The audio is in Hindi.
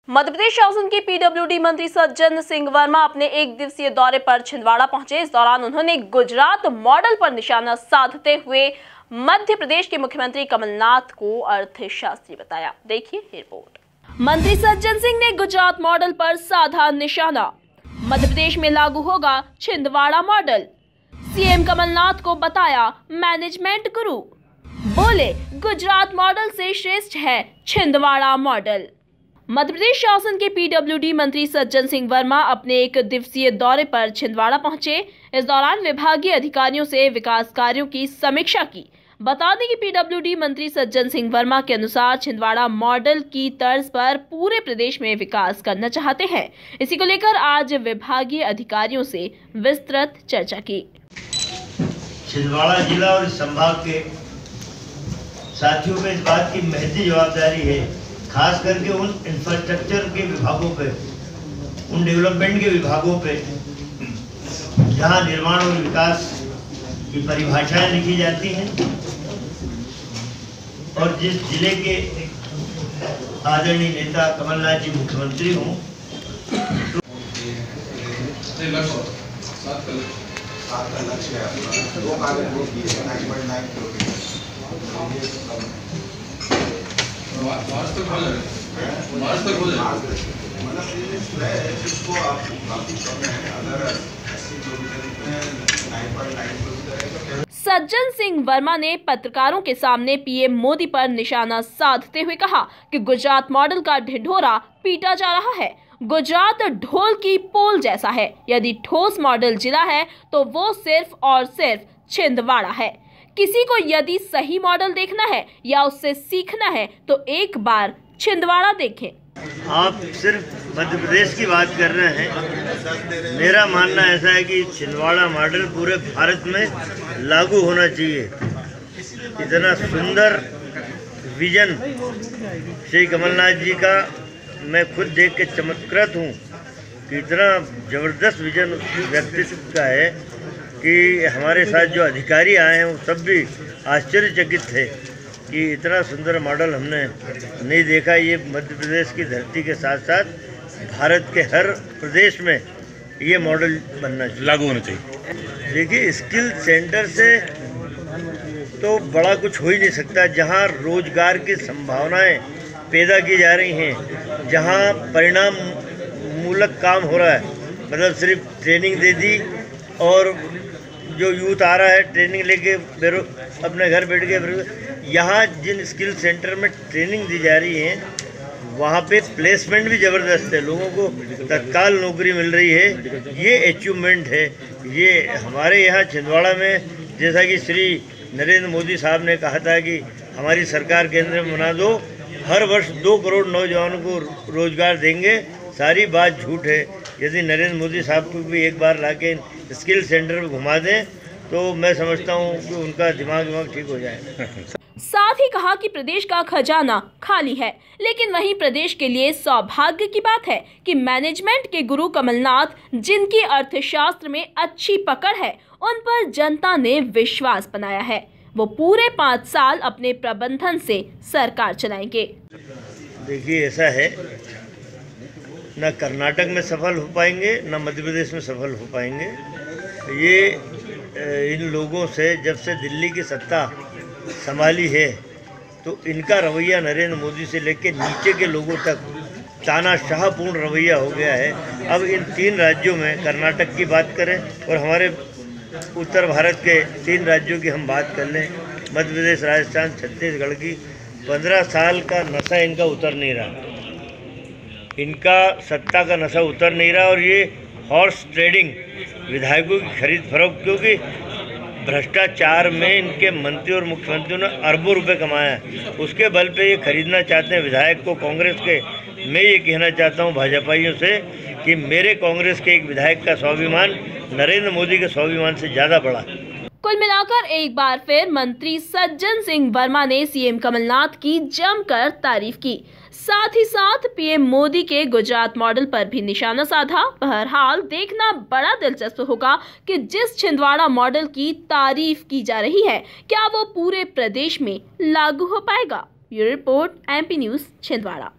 मध्य प्रदेश शासन के पीडब्ल्यूडी मंत्री सज्जन सिंह वर्मा अपने एक दिवसीय दौरे पर छिंदवाड़ा पहुंचे। इस दौरान उन्होंने गुजरात मॉडल पर निशाना साधते हुए मध्य प्रदेश के मुख्यमंत्री कमलनाथ को अर्थशास्त्री बताया। देखिए रिपोर्ट। मंत्री सज्जन सिंह ने गुजरात मॉडल पर साधा निशाना। मध्य प्रदेश में लागू होगा छिंदवाड़ा मॉडल। सीएम कमलनाथ को बताया मैनेजमेंट गुरु। बोले गुजरात मॉडल से श्रेष्ठ है छिंदवाड़ा मॉडल। मध्य प्रदेश शासन के पीडब्ल्यूडी मंत्री सज्जन सिंह वर्मा अपने एक दिवसीय दौरे पर छिंदवाड़ा पहुंचे। इस दौरान विभागीय अधिकारियों से विकास कार्यों की समीक्षा की। बता दें कि पीडब्ल्यूडी मंत्री सज्जन सिंह वर्मा के अनुसार छिंदवाड़ा मॉडल की तर्ज पर पूरे प्रदेश में विकास करना चाहते हैं। इसी को लेकर आज विभागीय अधिकारियों से विस्तृत चर्चा की। छिंदवाड़ा जिला और संभाग के साथियों में इस बात की महती जवाबदारी है, खास करके उन इंफ्रास्ट्रक्चर के विभागों पे, उन डेवलपमेंट के विभागों पे जहां निर्माण और विकास की परिभाषाएं लिखी जाती हैं और जिस जिले के आदरणीय नेता कमलनाथ जी मुख्यमंत्री हों सज्जन सिंह वर्मा ने पत्रकारों के सामने पीएम मोदी पर निशाना साधते हुए कहा कि गुजरात मॉडल का ढिंढोरा पीटा जा रहा है। गुजरात ढोल की पोल जैसा है। यदि ठोस मॉडल जिला है तो वो सिर्फ और सिर्फ छिंदवाड़ा है। किसी को यदि सही मॉडल देखना है या उससे सीखना है तो एक बार छिंदवाड़ा देखें। आप सिर्फ मध्य प्रदेश की बात कर रहे हैं। मेरा मानना ऐसा है कि छिंदवाड़ा मॉडल पूरे भारत में लागू होना चाहिए। इतना सुंदर विजन श्री कमलनाथ जी का मैं खुद देख के चमत्कृत हूँ कि इतना ज़बरदस्त विजन उस व्यक्तित्व का है कि हमारे साथ जो अधिकारी आए हैं वो सब भी आश्चर्यचकित थे कि इतना सुंदर मॉडल हमने नहीं देखा। ये मध्य प्रदेश की धरती के साथ साथ भारत के हर प्रदेश में ये मॉडल बनना चाहिए, लागू होना चाहिए। देखिए, स्किल सेंटर से तो बड़ा कुछ हो ही नहीं सकता। जहाँ रोजगार की संभावनाएं पैदा की जा रही हैं, जहाँ परिणाम मूलक काम हो रहा है, मतलब सिर्फ ट्रेनिंग दे दी और जो यूथ आ रहा है ट्रेनिंग लेके अपने घर बैठ के, यहाँ जिन स्किल सेंटर में ट्रेनिंग दी जा रही है वहाँ पे प्लेसमेंट भी ज़बरदस्त है, लोगों को तत्काल नौकरी मिल रही है। ये अचीवमेंट है। ये हमारे यहाँ छिंदवाड़ा में, जैसा कि श्री नरेंद्र मोदी साहब ने कहा था कि हमारी सरकार केंद्र में बना दो, हर वर्ष 2 करोड़ नौजवानों को रोजगार देंगे, सारी बात झूठ है। यदि नरेंद्र मोदी साहब को भी एक बार लाके स्किल सेंटर में घुमा दें तो मैं समझता हूँ कि उनका दिमाग ठीक हो जाए। साथ ही कहा कि प्रदेश का खजाना खाली है, लेकिन वहीं प्रदेश के लिए सौभाग्य की बात है कि मैनेजमेंट के गुरु कमलनाथ, जिनकी अर्थशास्त्र में अच्छी पकड़ है, उन पर जनता ने विश्वास बनाया है। वो पूरे 5 साल अपने प्रबंधन से सरकार चलाएंगे। देखिए, ऐसा है, न कर्नाटक में सफल हो पाएंगे न मध्य प्रदेश में सफल हो पाएंगे। ये इन लोगों से जब से दिल्ली की सत्ता संभाली है तो इनका रवैया नरेंद्र मोदी से लेकर नीचे के लोगों तक तानाशाहपूर्ण रवैया हो गया है। अब इन 3 राज्यों में, कर्नाटक की बात करें और हमारे उत्तर भारत के 3 राज्यों की हम बात कर लें, मध्य प्रदेश, राजस्थान, छत्तीसगढ़ की, 15 साल का नशा इनका उतर नहीं रहा। इनका सत्ता का नशा उतर नहीं रहा और ये हॉर्स ट्रेडिंग, विधायकों की खरीद फरोख्त, क्योंकि भ्रष्टाचार में इनके मंत्री और मुख्यमंत्रियों ने अरबों रुपए कमाया है, उसके बल पे ये खरीदना चाहते हैं विधायक को कांग्रेस के। मैं ये कहना चाहता हूँ भाजपाइयों से कि मेरे कांग्रेस के एक विधायक का स्वाभिमान नरेंद्र मोदी के स्वाभिमान से ज़्यादा बड़ा। कुल मिलाकर एक बार फिर मंत्री सज्जन सिंह वर्मा ने सीएम कमलनाथ की जमकर तारीफ की। साथ ही साथ पीएम मोदी के गुजरात मॉडल पर भी निशाना साधा। बहरहाल देखना बड़ा दिलचस्प होगा कि जिस छिंदवाड़ा मॉडल की तारीफ की जा रही है, क्या वो पूरे प्रदेश में लागू हो पाएगा। ये रिपोर्ट MP न्यूज़ छिंदवाड़ा।